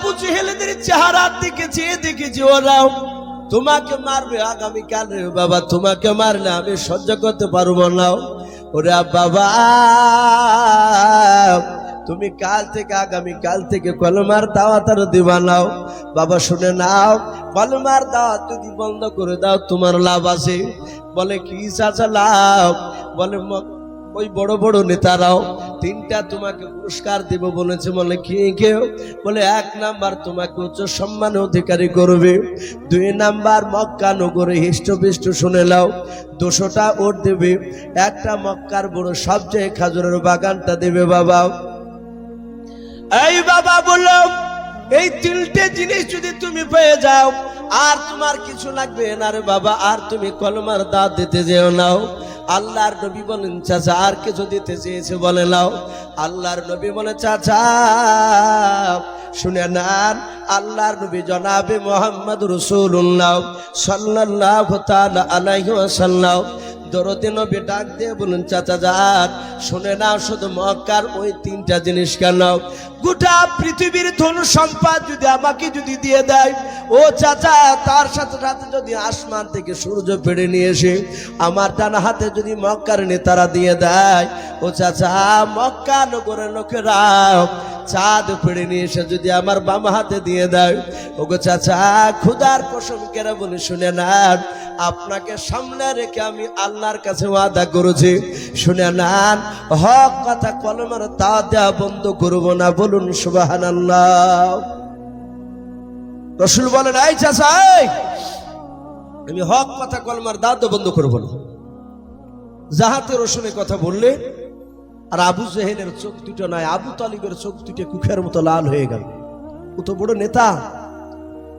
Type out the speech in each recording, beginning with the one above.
আবু জেহেলদের চেহারার দিকে চেয়ে দেখেছি ওরাও তোমাকে মারবে আগামীকাল রে বাবা, তোমাকে মারলে আমি সহ্য করতে পারবো না। ওরে বাবা তুমি কাল থেকে আগামীকাল থেকে কলমার দাওয়াত আর দিবা নাও। বাবা শুনে নাও, কলমার দাওয়াত যদি বন্ধ করে দাও তোমার লাভ আছে। বলে কি চাচা লাভ? বলে ওই বড় বড় নেতারাও তিনটা তোমাকে পুরস্কার দিব বলেছে। বলে কি কেউ? বলে 1 নাম্বার তোমাকে উচ্চ সম্মান অধিকারী করবে, 2 নাম্বার মক্কা নগরে হিষ্টপিষ্ট শুনে নাও 200টা ওট দেবে, একটা মক্কার বড় সবচেয়ে খাজুরের বাগানটা দেবে। বাবা এই বাবা বললো এই 3টে জিনিস যদি তুমি পেয়ে যাও আর তোমার কিছু লাগবে না রে বাবা, আর তুমি কলমার দাওয়াত দিতে যেও নাও। আল্লাহর নবী বলেন চাচা আর কিছু দিতে চেয়েছে? বলে নাও। আল্লাহর নবী বলে চাচা শুনে নেন, আল্লাহর নবী জনাবে মুহাম্মদ রাসূলুল্লাহ সাল্লাল্লাহু তাআলা আলাইহি ওয়াসাল্লাম দরদে নবী ডাক দিয়ে বলেন চাচা যান শুনে নাও, শুধু মক্কার ওই 3টা জিনিস কেন, গোটা পৃথিবীর ধন সম্পদ যদি আমাকে যদি দিয়ে দেয় ও চাচা, তার সাথে সাথে যদি আসমান থেকে সূর্য পেড়ে নিয়ে এসে আমার ডান হাতে যদি মক্কার নেতারা দিয়ে দেয় ও চাচা, মক্কা নগরের লোকেরা চাঁদ পেড়ে নিয়ে এসে যদি আমার বাম হাতে দিয়ে দেয়, ওগো চাচা খুদার কসম করে বলে শুনে নেন, আপনাকে সামনে রেখে আমি আল্লাহর কাছে ওয়াদা করেছি, শুনে নেন হক কথা কলমের দাওয়াত দেওয়া বন্ধ করব না। বলুন সুবহানাল্লাহ। রাসূল বলেন এই চাচা আমি হক কথা কলমের দাওয়াত বন্ধ করব না। জাহাতে রসুলের কথা বললে আর আবু জেহেলের চোখ দুটো নয়, আবু তালিবের চোখ দুটো কুখের মতো লাল হয়ে গেল। ও তো বড় নেতা,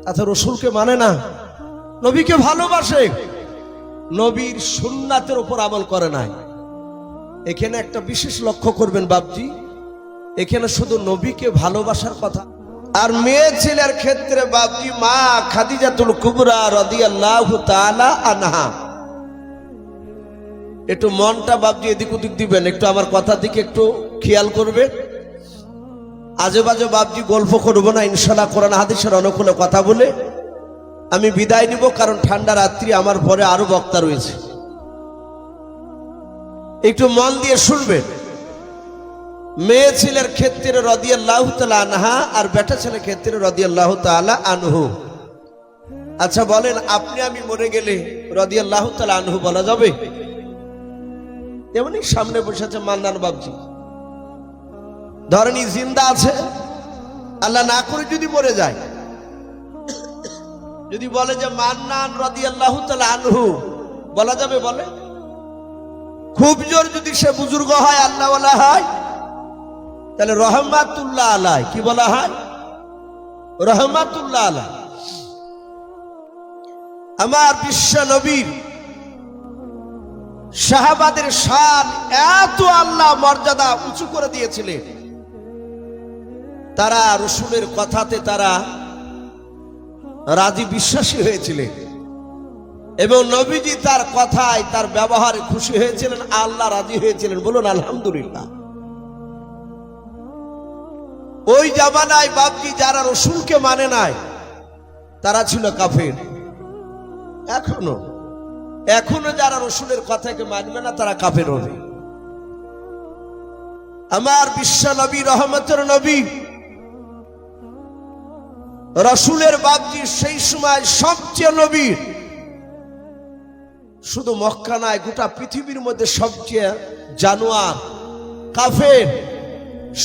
আচ্ছা রসুলকে মানে না, নবীকে ভালোবাসে, নবীর সুন্নাতের উপর আমল করে নাই। এখানে একটা বিশেষ লক্ষ্য করবেন বাপজি, এখানে শুধু নবীকে ভালোবাসার কথা। আর মেয়ে ছেলের ক্ষেত্রে বাপজি মা খাদিজাতুল কুবরা রাদিয়াল্লাহু তাআলা আনহা, একটু মনটা বাপজি এদিক ওদিক দিবেন, একটু আমার কথার দিকে একটু খেয়াল করবে। আজে বাজে বাপজি গল্প করবো না, ইনশাআল্লাহ কোরআন হাদিসের অনুকূলে কথা বলে আমি বিদায় নিব, কারণ ঠান্ডা রাত্রি আমার পরে আরো বক্তা রয়েছে। একটু মন দিয়ে শুনবেন। মেয়ে ছেলের ক্ষেত্রে রাদিয়াল্লাহু তাআলা আনহা আর বেটা ছেলের ক্ষেত্রে রাদিয়াল্লাহু তাআলা আনহু। আচ্ছা বলেন আপনি আমি মরে গেলে রাদিয়াল্লাহু তাআলা আনহু বলা যাবে? এমনি সামনে বসে আছে মান্নান বাবজি, ধরেন জিন্দা আছে, আল্লাহ না করে যদি মরে যায়, যদি বলে যে মান্নান রাদিয়াল্লাহু তাআলা আনহু বলা যাবে? বলে খুব জোর যদি সে বুজুর্গ হয়, আল্লাহ ওয়ালা হয়, তাহলে রহমাতুল্লাহ আলাই কি বলা হয়? রহমাতুল্লাহ আলাই। আমার বিশ্ব নবীর সাহাবাদের শান এত আল্লাহ মর্যাদা উঁচু করে দিয়েছিলেন, তারা রাসূলের কথাতে তারা রাজি বিশ্বাসী হয়েছিলেন এবং নবীজি তার কথায় তার ব্যবহারে খুশি হয়েছিলেন, আল্লাহ রাজি হয়েছিলেন। বলুন আলহামদুলিল্লাহ। ওই জামানায় বাপজি যারা রাসূলকে মানে নাই তারা ছিল কাফের। এখনো যারা রাসূলের কথাকে মানবে না তারা কাফের হবে। আমার বিশ্ব নবী রহমতের নবী রাসূলের বাপজি সেই সময় সবচেয়ে নবী, শুধু মক্কা নয় গোটা পৃথিবীর মধ্যে সবচেয়ে জানোয়ার কাফের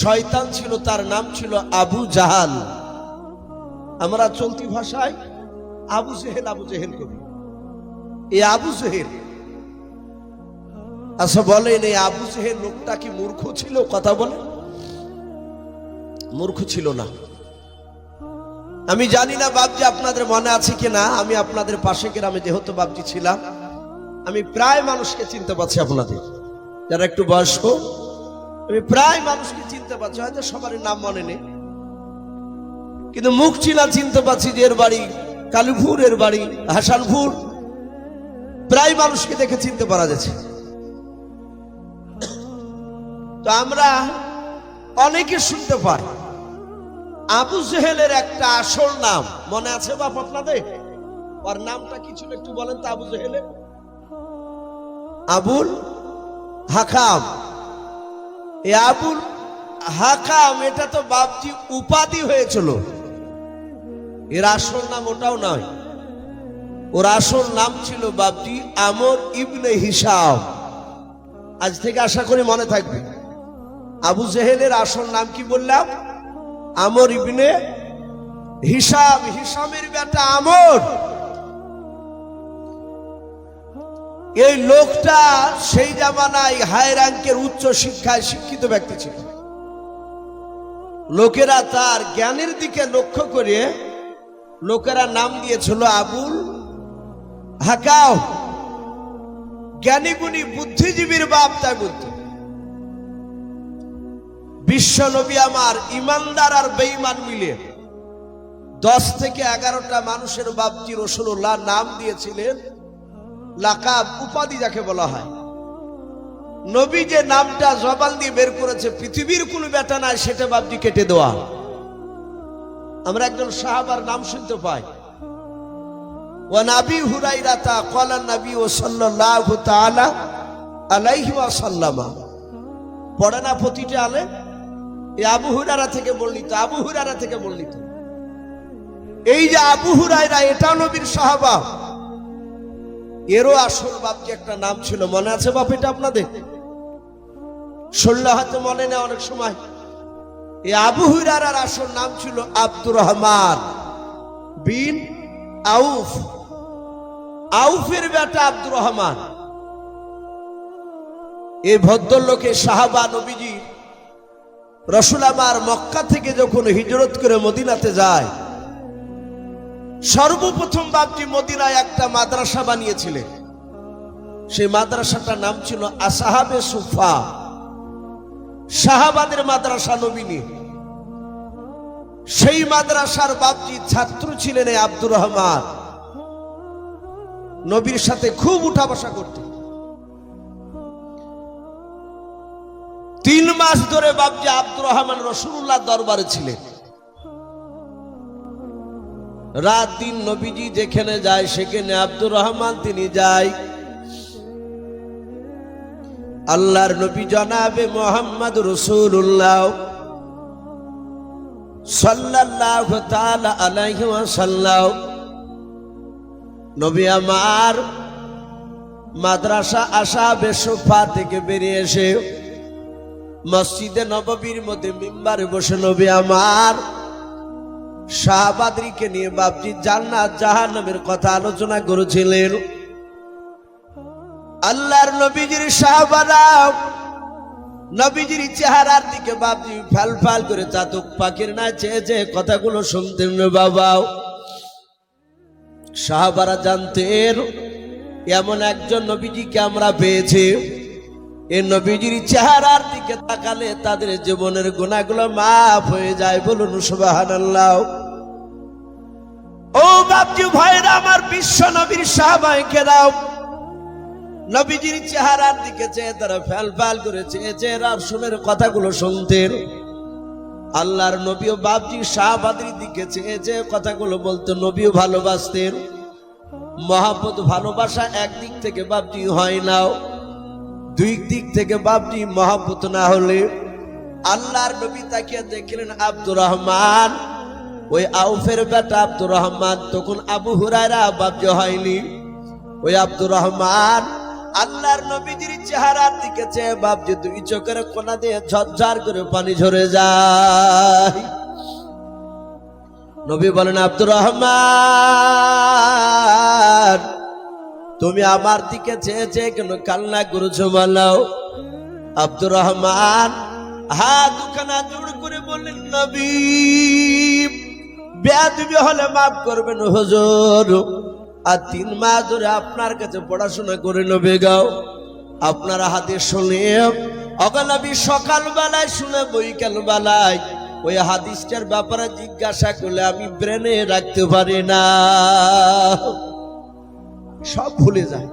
শয়তান ছিল, তার নাম ছিল আবু জাহাল। আমরা চলতি ভাষায় আবু জেহেল আবু জেহেল করি। এই আবু জেহেল, আচ্ছা বলেন এই আবু জেহেল লোকটা কি মূর্খ ছিল? কথা বলে মূর্খ ছিল না। আমি জানি না বাপজি আপনাদের মনে আছে কিনা, আমি আপনাদের পাশে গ্রামে যেহেতু বাপজি ছিলাম, আমি প্রায় মানুষকে চিনতে পারছি, আপনাদের যারা একটু বয়স্ক আমি প্রায় মানুষকে চিনতে পারছি, হয়তো সবার নাম মনে নেই কিন্তু মুখ চিনতে পারছি যে এর বাড়ি কালীপুর, এর বাড়ি হাসানপুর, প্রায় মানুষকে দেখে চিনতে পারা যাচ্ছে। তো আমরা অনেকে শুনতে পাই আবু জেহেলের একটা আসল নাম মনে আছে বাপ আপনাদের? ওর নামটা কি ছিল একটু বলেন তো? আবু জেহেলের আবুল হাকাম। এই আবুল হাকাম এটা তো বাপজি উপাধি হয়েছিল, এর আসল নাম ওটাও নয়। ওর আসল নাম ছিল বাপজি আমর ইবনে হিসাম। আজ থেকে আশা করি মনে থাকবে। আবু জেহেলের আসল নাম কি বললাম? আমর ইবনে হিসাম। হিসামের বেটা আমর। এই লোকটা সেই জামানায় হাই র্যাঙ্কের উচ্চ শিক্ষায় শিক্ষিত ব্যক্তি ছিল। লোকেরা তার জ্ঞানের দিকে লক্ষ্য করে লোকেরা নাম দিয়েছিল আবুল হাকাম। জ্ঞানী গুণী বুদ্ধিজীবীর বাপ তাই বলতো। বিশ্ব নবী আমার ইমানদার আর বেঈমান মিলে 10 থেকে 11টা মানুষের বাপজি রাসূলুল্লাহ নাম দিয়েছিলেন লাকাব, উপাধি যাকে বলা হয়। নবী যে নামটা জবান দিয়ে বের করেছে পৃথিবীর কোন বেটা নাই সেটা বাপজি কেটে দেওয়া। আমরা একজন সাহাবার নাম শুনতে পাই, ওয়া নবী হুরায়রা ক্বালা নবী সাল্লাল্লাহু তাআলা আলাইহি ওয়াসাল্লাম। পড়ে না প্রতিটা আলে এই আবু হুরায়রা থেকে বর্ণিত, আবু হুরায়রা থেকে বর্ণিত। এই যে আবু হুরায়রা এটা নবীর সাহাবা, এরও আসল বাপজি একটা নাম ছিল মনে আছে বাপ এটা আপনাদের? শুনলে হয়তো মনে নেই অনেক সময়। এই আবু হুরায়রার আসল নাম ছিল আব্দুর রহমান বিন আউফ। আউফের বেটা আব্দুর রহমান। এই ভদ্রলোকের সাহাবা নবীজি রাসূল আমার মক্কা থেকে যখন হিজরত করে মদিনাতে যায়, সর্বপ্রথম বাপজি মদিনায় একটা মাদ্রাসা বানিয়েছিলেন। সেই মাদ্রাসাটার নাম ছিল আসহাবে সুফা, সাহাবাদের মাদ্রাসা নবী নিয়ে। সেই মাদ্রাসার বাপজি ছাত্র ছিলেন এই আব্দুর রহমান। নবীর সাথে খুব উঠা বসা করতেন। 3 মাস ধরে বাপজি আব্দুর রহমান রাসূলুল্লাহ দরবারে ছিলেন। রাত দিন নবীজি যেখানে যায় সেখানে আব্দুর রহমান তিনি যায়। আল্লাহর নবী জনাবে মুহাম্মদ রাসূলুল্লাহ সাল্লাল্লাহু তাআলা আলাইহি ওয়াসাল্লাম নবী আমার মাদ্রাসা আসহাবে সুফা থেকে বেরিয়ে এসে মসজিদে নববীর মধ্যে মিম্বারে বসে নবী আমার সাহাবাদেরকে নিয়ে বাপজি জান্নাত জাহান্নামের কথা আলোচনা করেছিলেন। আল্লাহর নবীজির সাহাবারা নবীজির চেহারার দিকে বাপজি ফাল ফাল করে চাতক পাখির না চেয়ে চেয়ে কথাগুলো শুনতেন বাবা। সাহাবারা জানতেন এমন একজন নবীজিকে আমরা পেয়েছি, এই নবীজির চেহারার দিকে তাকালে তাদের জীবনের গুনাহগুলো মাফ হয়ে যায়। বলুন সুবহানাল্লাহ। ও বাপজি ভাইরা আমার, বিশ্ব নবীর সাহাবায়ে কেরাম নবীজির চেহারার দিকে চেয়ে তারা ফ্যাল ফ্যাল করে চেয়ে চেয়ে রাসূলের কথাগুলো শুনতেন। আল্লাহর নবীও বাপজি সাহাবাদের দিকে চেয়ে চেয়ে কথাগুলো বলতো। নবীও ভালোবাসতেন। মহব্বত ভালোবাসা একদিক থেকে বাপজি হয় না, 2 দিক থেকে বাপজি মহব্বত না হলে। আল্লাহর নবী তাকিয়ে দেখলেন আব্দুর রহমান, ওই আউফের বেটা আব্দুর রহমান, তখন আবু হুরায়রা বাপজি হয়নি। ওই আব্দুর রহমান আল্লাহর নবীজির চেহারার দিকে চেয়ে বাপজি 2 চোখের কোনা দিয়ে ঝরঝর করে পানি ঝরে যায়। নবী বলেন আব্দুর রহমান তুমি আমার দিকে চেয়ে চেয়ে কেন কান্না করেছো বলো? আব্দুর রহমান হাত দুখানা জোড় করে বললেন নবী বেয়াদবি হলে মাফ করবেন হুজুর, আর 3 মাস ধরে আপনার কাছে পড়াশোনা করে নবী গাও আপনার হাতে শুনে অগনবী সকাল বেলায় শুনে বৈকাল বেলায় ওই হাদিসটার ব্যাপারে জিজ্ঞাসা করলে আমি ব্রেনে রাখতে পারি না, সব ভুলে যায়।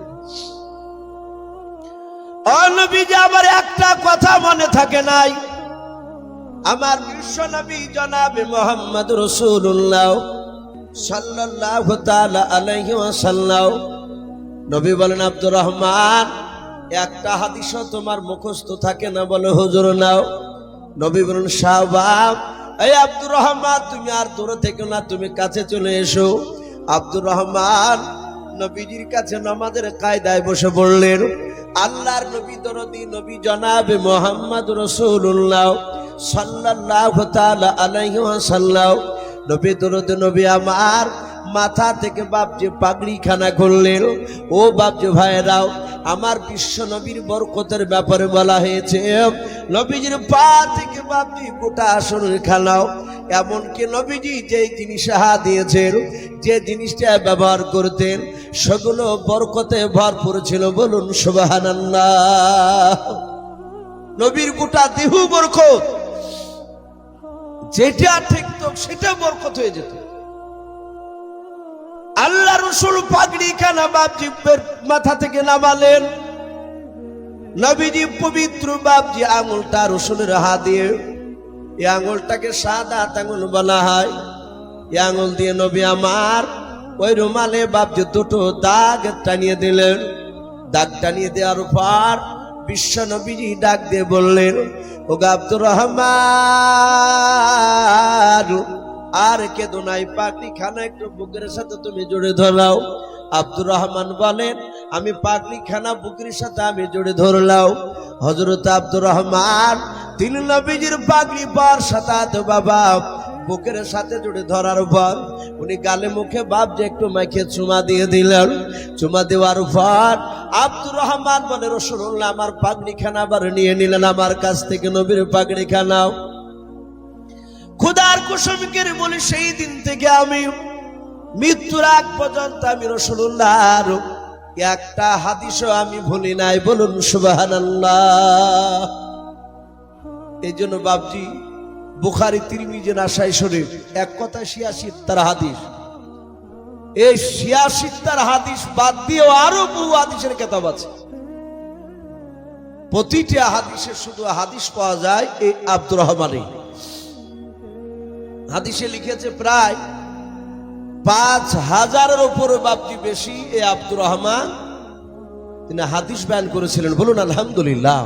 নবীজি আমার একটা কথা মনে থাকে নাই। আমার বিশ্ব নবী জনাবে মুহাম্মদ রাসূলুল্লাহ সাল্লাল্লাহু তাআলা আলাইহি ওয়াসাল্লাম নবী বলেন, আব্দুর রহমান, একটা হাদিসও তোমার মুখস্থ থাকে না? বলে, হুজুর নাও। নবী বলেন, শাহবাব, এই আব্দুর রহমান, তুমি আর দূরে থেকো না, তুমি কাছে চলে এসো। আব্দুর রহমান নবীজির কাছে নামাজের কায়দায় বসে পড়লেন। আল্লাহর নবী দরদি নবী জনাবে মুহাম্মদ রাসূলুল্লাহ সাল্লাল্লাহু তাআলা আলাইহি ওয়াসাল্লাম নবী দরদি নবী আমার মাথা থেকে বাপজি পাগড়ি খানা করলেন। ও বাপজি ভাইরাও, আমার বিশ্ব নবীর বরকতের ব্যাপারে বলা হয়েছে, নবীজির পা থেকে বাপজি গোটা শরীর খানাও। এমনকি নবীজি যে জিনিস হাত দিয়েছেন, যে জিনিসটা ব্যবহার করতেন, সেগুলো বরকতে ভরপুর ছিল। বলুন সুবহানাল্লাহ। নবীর গোটা দেহ বরকত, যেটা ঠেকতো সেটা বরকত হয়ে যেত। আল্লাহ রসুল পাগড়ি খানা বাপজির মাথা থেকে নামালেন। নবীজি পবিত্র বাপজি আঙুলটা রসুলের হাত দিয়ে, এই আঙুলটাকে সাদা আঙুল বলা হয়। এই আঙুল দিয়ে নবী আমার ওই রুমালে বাপজি দুটো দাগ টানিয়ে দিলেন। দাগ টানিয়ে দেওয়ার পর বিশ্ব নবীজি ডাক দিয়ে বললেন, ও আব্দুর রহমান, আর কেঁদো নাই, পাগড়ি খানা একটু বুকের সাথে তুমি জড়ে ধরাও। আব্দুর রহমান বলেন, আমি পাগড়ি খানা বুকের সাথে আমি জড়ে ধরলাম। হযরত আব্দুর রহমান তিনি নবীজির পাগড়ি পর সাথে বাবা বুকের সাথে জড়ে ধরার পর উনি গালে মুখে বাপ যে একটু মাখে চুমা দিয়ে দিলেন। চুমা দেওয়ার পর আব্দুর রহমান বলে, রাসূলুল্লাহ, আমার পাগড়ি খানা আবার নিয়ে নিলেন আমার কাছ থেকে, নবীর পাগড়ি খানাও। খুদার কসমকে বলি, সেই দিন থেকে আমি মৃত্যুর আগ পর্যন্ত আমি রাসূলুল্লাহর একটা হাদিসও আমি ভুলি নাই। বলুন সুবহানাল্লাহ। এই জন্য বাপজি বুখারী, তিরমিজি, নাসাই শরীফ এক কথা ৮৬ তার হাদিস। এই ৮৬ তার হাদিস বাদ দিয়েও আরো বহু হাদিসের কিতাব আছে। প্রতিটা হাদিসে শুধু হাদিস পাওয়া যায় এই আব্দুর রহমানের। হাদিসে লিখেছে প্রায় ৫,০০০-এর উপরে বাপজি বেশি এই আব্দুর রহমান তিনি হাদিস বয়ান করেছিলেন। বলুন আলহামদুলিল্লাহ।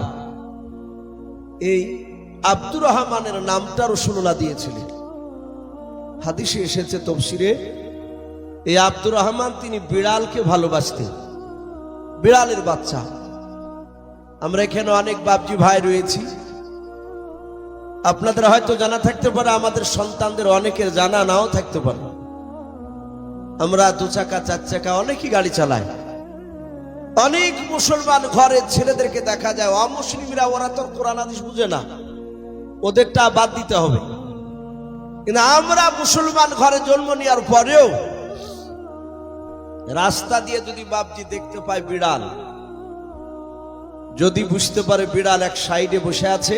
এই আব্দুর রহমানের নামটা রাসূলুল্লাহ দিয়েছিলেন। হাদিসে এসেছে তাফসীরে, এই আব্দুর রহমান তিনি বিড়ালকে ভালোবাসতেন, বিড়ালের বাচ্চা। আমরা এখানে অনেক বাপজি ভাই রয়েছি, আপনাদের হয়তো জানা থাকতে পারে, আমাদের সন্তানদের অনেকের জানা নাও থাকতে পারে। আমরা ২ চাকা ৪ চাকা অনেকই গাড়ি চালাই। অনেক মুসলমান ঘরের ছেলেদেরকে দেখা যায়, অমুসলিমরা ওরা তো কোরআন হাদিস বুঝে না, ওদেরটা বাদ দিতে হবে। কিন্তু আমরা মুসলমান ঘরে জন্ম নেওয়ার পরেও রাস্তা দিয়ে যদি বাপজি দেখতে পাই বিড়াল, যদি বুঝতে পারে বিড়াল এক সাইডে বসে আছে,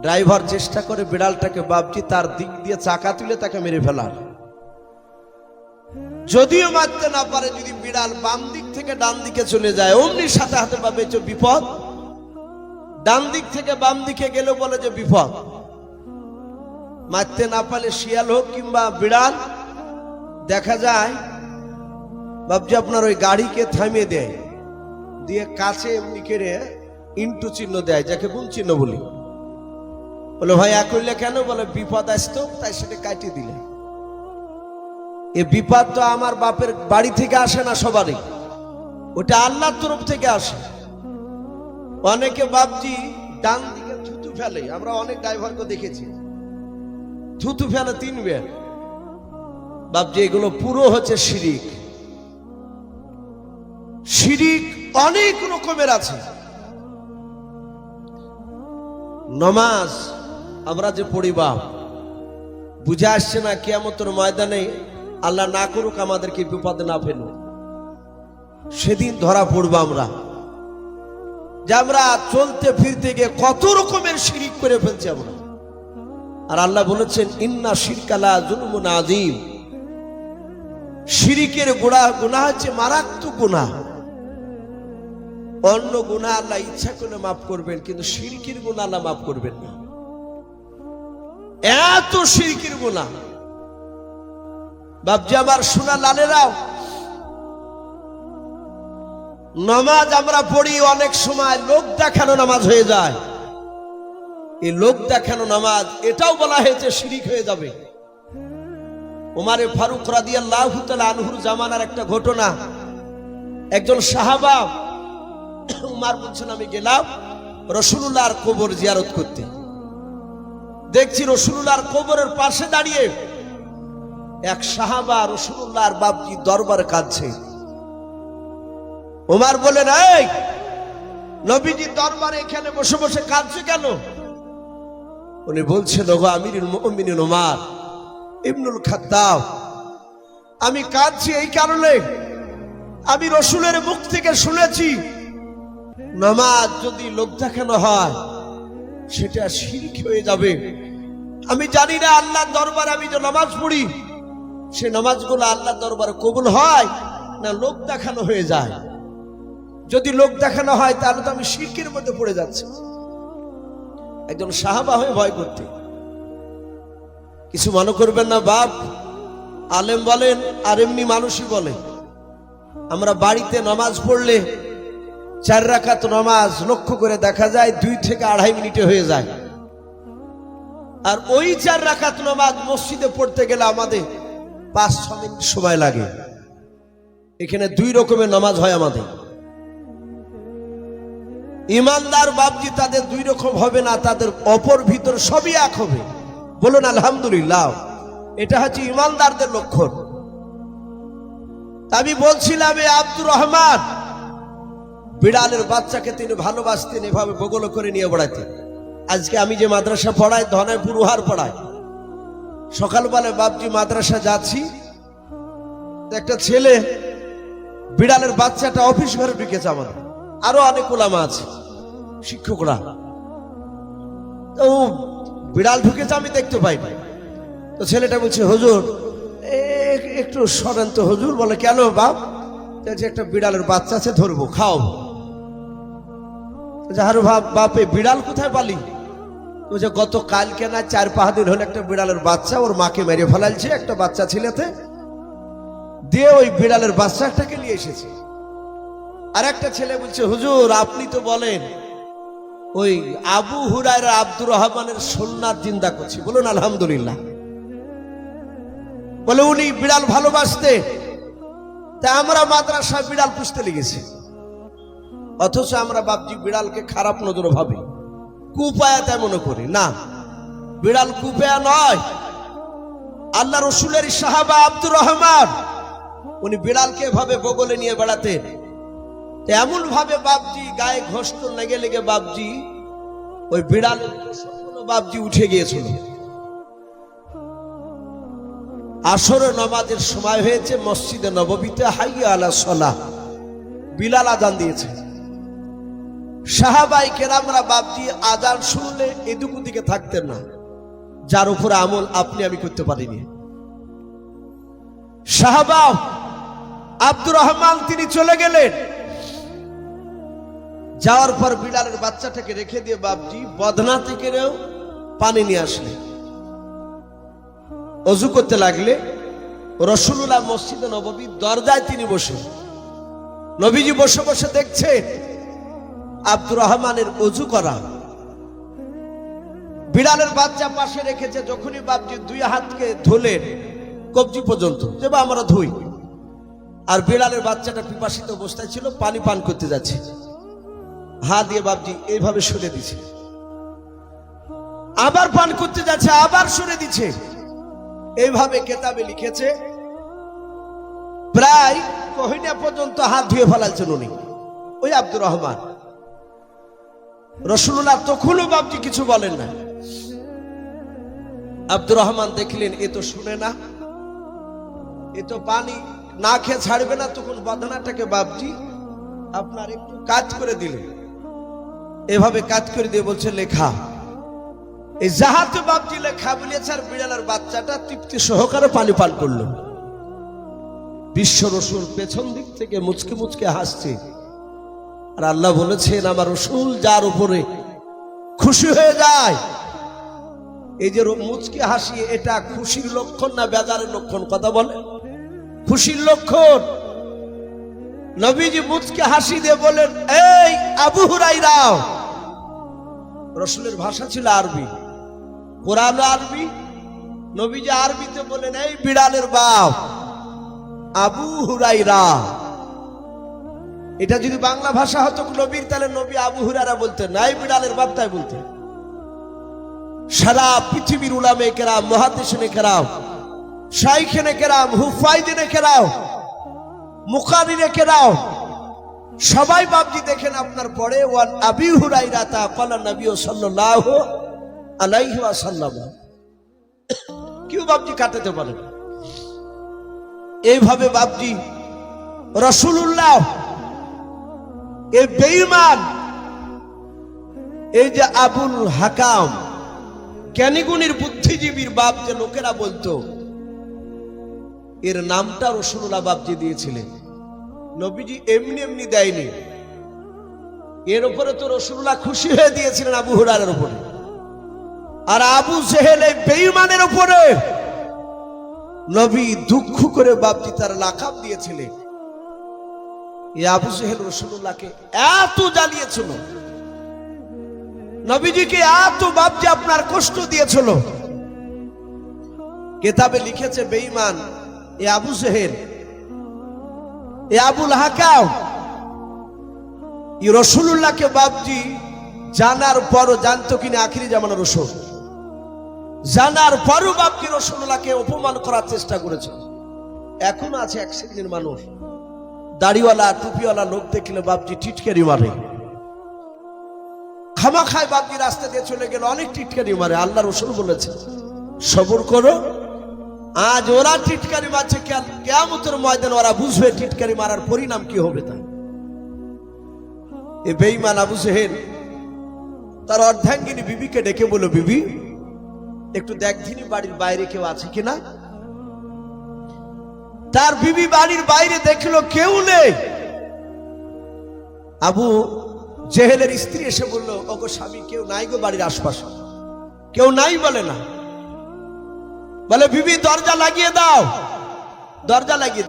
ড্রাইভার চেষ্টা করে বিড়ালটাকে বাপজি তার দিক দিয়ে চাকা তুলে তাকে মেরে ফেলার। যদিও মারতে না পারে, যদি বিড়াল বাম দিক থেকে ডান দিকে চলে যায়, অমনি সাথে হাতে ভাবে যে বিপদ। ডান দিক থেকে বাম দিকে গেলে বলে যে বিপদ। মারতে না পারলে শিয়াল হোক কিংবা বিড়াল, দেখা যায় বাপজি আপনার ওই গাড়িকে থামিয়ে দেয়, দিয়ে কাছে এমনি করে ইন্টু চিহ্ন দেয়, যাকে গুণ চিহ্ন বলি। বলে ভাই করলে কেন? বলে বিপদ আসতো তাই সেটা কাটিয়ে দিলে। এ বিপদ তো আমার বাপের বাড়ি থেকে আসে না সবারই, ওটা আল্লাহর তরফ থেকে আসে। অনেকে বাপজি ডান দিকে থুতু ফেলে, আমরা অনেক ড্রাইভারকে দেখেছি থুতু ফেলে ৩ বার। বাপজি এগুলো পুরো হচ্ছে শিরিক। শিরিক অনেক রকমের আছে। নামাজ আমরা যে পড়ি, বাপ বুঝে আসছে না কিয়ামতের ময়দানে আল্লাহ না করুক আমাদেরকে বিপদে না ফেলুন, সেদিন ধরা পড়বো আমরা যে আমরা চলতে ফিরতে গিয়ে কত রকমের শিরিক করে ফেলছি আমরা। আর আল্লাহ বলেছেন, ইন্না শিরকা লা যুলমুন আযীম। শিরিকের গুনাহ হচ্ছে মারাত্মক গুনাহ। অন্য গুনাহ আল্লাহ ইচ্ছা করলে মাফ করবেন, কিন্তু শিরকের গুনাহ আল্লাহ মাফ করবেন না। এত শিরকির গুনাহ। বাপজি আমার সোনা লালেরাও, নামাজ আমরা পড়ি, অনেক সময় লোক দেখানো নামাজ হয়ে যায়। এই লোক দেখানো নামাজ, এটাও বলা হয়েছে শিরিক হয়ে যাবে। ওমরে ফারুক রাদিয়াল্লাহু তাআলা আনহুর জামানার একটা ঘটনা। একজন সাহাবা উমর বলছেন, আমি গেলাম রাসূলুল্লাহর কবর জিয়ারত করতে। দেখছি রাসূলুল্লাহর কবরের পাশে দাঁড়িয়ে এক সাহাবা রাসূলুল্লাহর বাপজি দরবারে কাঁদছে। ওমর বলেন, এই নবীজি দরবারে এখানে বসে বসে কাঁদছে কেন? উনি বলছেন, ওগো আমিরুল মুমিনিন ওমর ইবনুল খাত্তাব, আমি কাঁদছি এই কারণে, আমি রাসূলের মুখ থেকে শুনেছি নামাজ যদি লোক দেখানো হয় সেটা শিরক হয়ে যাবে। আমি জানি না আল্লাহর দরবারে আমি যে নামাজ পড়ি সে নামাজগুলো আল্লাহর দরবারে কবুল হয় না লোক দেখানো হয়ে যায়। যদি লোক দেখানো হয় তাহলে তো আমি শিরকের মধ্যে পড়ে যাচ্ছি। একজন সাহাবা হয়ে ভয় করতে। কিছু মনে করবেন না বাপ, আলেম বলেন আর এমনি মানুষই বলে, আমরা বাড়িতে নামাজ পড়লে 4 রাকাত নামাজ লক্ষ্য করে দেখা যায় 2 থেকে 2.5 মিনিটে হয়ে যায়। আর ওই 4 রাকাত নামাজ মসজিদে পড়তে গেলে আমাদের 5-6 মিনিট সময় লাগে। এখানে 2 রকমের নামাজ হয় আমাদের। ইমানদার বাপজি তাদের 2 রকম হবে না, তাদের অপর ভিতর সবই এক হবে। বলুন আলহামদুলিল্লাহ। এটা হচ্ছে ইমানদারদের লক্ষণ। আমি বলছিলাম এই আব্দুর রহমান বিড়ালের বাচ্চাকে তিনি ভালোবাসতেন, এভাবে বগল করে নিয়ে বেড়াতেন। আজকে আমি যে মাদ্রাসা পড়াই, ধনাইপুর উহার পড়াই, সকালবেলা বাপজি মাদ্রাসা যাচ্ছি, একটা ছেলে বিড়ালের বাচ্চাটা অফিস ঘরে ঢুকেছে। আমাদের আরো অনেক ওলামা আছে, শিক্ষকরা। তো বিড়াল ঢুকেছে, আমি দেখতে পাই। তো ছেলেটা বলছে, হুজুর একটু সরেন তো হুজুর। বলে, কেন বাপ? একটা বিড়ালের বাচ্চা আছে, ধরবো, খাওয়াবো। আরে বাপ, এই বিড়াল কোথায় পালি? বলছে, গত কালকে না 4-5 দিন হলো একটা বিড়ালের বাচ্চা ওর মাকে মেরে ফেলাইছে, একটা বাচ্চা ছেলেতে দিয়ে ওই বিড়ালের বাচ্চাটাকে নিয়ে এসেছে। আর একটা ছেলে বলছে, হুজুর আপনি তো বলেন ওই আবু হুরায়রা আব্দুর রহমানের সুন্নাত জিন্দা করছি। বলুন আলহামদুলিল্লাহ। বলে উনি বিড়াল ভালোবাসতে, তাই আমরা মাদ্রাসায় বিড়াল পুষতে লেগেছি। অথচ আমরা বাপজি বিড়ালকে খারাপ নজরে ভাবি, কুপায়া তাই মনে করি। না, বিড়াল কুপায়া নয়। আল্লাহ রসুলের সাহাবা আব্দুর রহমান উনি বিড়ালকে এভাবে বগলে নিয়ে বেড়াতেন। এমন ভাবে বাপজি গায়ে ঘষ্ট লেগে লেগে বাপজি ওই বিড়ালের বাপজি উঠে গিয়েছিল। আসরের নামাজের সময় হয়েছে, মসজিদে নববীতে হাইয়া আলা সালাহ বিলাল আজান দিয়েছে। সাহাবাই কেরামরা বাপজি আজান শুনলে এদিক ওদিকে থাকতেন না, যার উপর আমল আপনি আমি করতে পারিনি। সাহাবা আব্দুর রহমান তিনি চলে গেলেন। যাওয়ার পর বিড়ালের বাচ্চাটাকে রেখে দিয়ে বাপজি বদনা থেকে পানি নিয়ে আসলে, অজু করতে লাগলে। রাসূলুল্লাহ মসজিদে নববীর দরজায় তিনি বসে, নবীজি বসে বসে দেখছেন আব্দুর রহমানের অজু করা। বিড়ালের বাচ্চা পাশে রেখেছে। যখনই বাপজি 2 হাতকে ধুলেন কবজি পর্যন্ত, যেবা আমরা ধুই, আর বিড়ালের বাচ্চাটা পিপাসিত অবস্থায় ছিল, পানি পান করতে যাচ্ছে। হাত দিয়ে বাপজি এইভাবে সরে দিছে, আবার পান করতে যাচ্ছে, আবার সরে দিচ্ছে। এইভাবে কেতাবে লিখেছে প্রায় কহিনা পর্যন্ত হাত ধুয়ে ফেলাইছেন উনি, ওই আব্দুর রহমান। রাসূলুল্লাহ তখনও বাপজি কিছু বলেন না। আব্দুর রহমান দেখলেন এ তো শুনে না, এ তো পানি না খেয়ে ছাড়বে না। তখন বদনাটাকে বাপজি আপনার একটু কাজ করে দিলেন, এভাবে কাজ করে দিয়ে বলছে, লেখা। এই জাহাতে বাপজি লেখা বলেছে। আর বিড়ালের বাচ্চাটা তৃপ্তি সহকারে পানি পান করলো। বিশ্ব রসুল পেছন দিক থেকে মুচকে মুচকে হাসছে। আর আল্লাহ বলেছেন, আমার রসুল যার উপরে খুশি হয়ে যায় এই যে মুচকি হাসি, এটা খুশির লক্ষণ না বেজারের লক্ষণ? কথা বলে। খুশির লক্ষণ। নবীজি মুচকি হাসি দিয়ে বলেন, এই আবু হুরায়রা। রসুলের ভাষা ছিল আরবি, কোরআন আরবি। নবীজি আরবিতে বলেন, এই বিড়ালের বাপ আবু হুরায়রা। এটা যদি বাংলা ভাষা হতো নবীর, তাহলে নবী আবু হুরায়রা বলতেন না, এই বিড়ালের বাপ তাই বলতেন। সারা পৃথিবীর উলামে কেরাম, মুহাদ্দিসিনে কেরাম, শাইখেনে কেরাম, হুফাইদিনে কেরাম, মুকারিনে কেরাম, সবাই বাপজি দেখেন আপনার পরে ওয়ান আবি হুরায়রা তা ক্বালা নবী সাল্লাল্লাহু আলাইহি ওয়াসাল্লাম। কেউ বাপজি কাটাতে পারে না। এইভাবে বাপজি রাসূলুল্লাহ এই বেঈমান, এই যে আবুল হাকাম, জ্ঞানীগুণীর বুদ্ধিজীবীর বাপ যে লোকেরা বলতো, এর নামটা রাসূলুল্লাহ বাপজি দিয়েছিলেন। নবীজি এমনি এমনি দেয়নি। এর উপরে তো রাসূলুল্লাহ খুশি হয়ে দিয়েছিলেন আবু হুরায়রার উপরে। আর আবু জেহেল এই বেঈমানের উপরে নবী দুঃখ করে বাপজি তার লাকাব দিয়েছিলেন। এই আবু জেহেল রাসূলুল্লাহকে এত জ্বালিয়েছিল, নবীজিকে এত বাপজি আপনার কষ্ট দিয়েছিল। কিতাবে লিখেছে বেঈমান এ আবু জেহেল, এ আবুল হাকাম, এই রাসূলুল্লাহকে বাপজি জানার পরও, জানতো কিনা আখিরি জামানার রাসূল, জানার পরও বাপজি রাসূলুল্লাহকে অপমান করার চেষ্টা করেছে। এখনো আছে এক শ্রেণীর মানুষ, দাড়িওয়ালা টুপিওয়ালা লোক দেখলে বাপজি টিটকারি মারে। খামাখায় বাপজি রাস্তা দিয়ে চলে গেল, অনেক টিটকারি মারে। আল্লাহ রাসূল বলেছে সবর করো। আজ ওরা টিটকারি মারছে, কিয়ামতের ময়দানে ওরা বুঝবে টিটকারি মারার পরিণাম কি হবে। তাই এই বেঈমান আবু জেহেল তার অর্ধাঙ্গিনী বিবিকে ডেকে বলল, বিবি একটু দেখধিনি বাড়ির বাইরে কেউ আছে কিনা। তার বিবি বাড়ির বাইরে দেখলো কেউ নেই। আবু জেহেলের স্ত্রী এসে বলল, ওগো স্বামী, কেউ নাই গো বাড়ির আশপাশে, কেউ নাই। বলে না, বলে বিবি দরজা লাগিয়ে দাও, দরজা লাগিয়ে।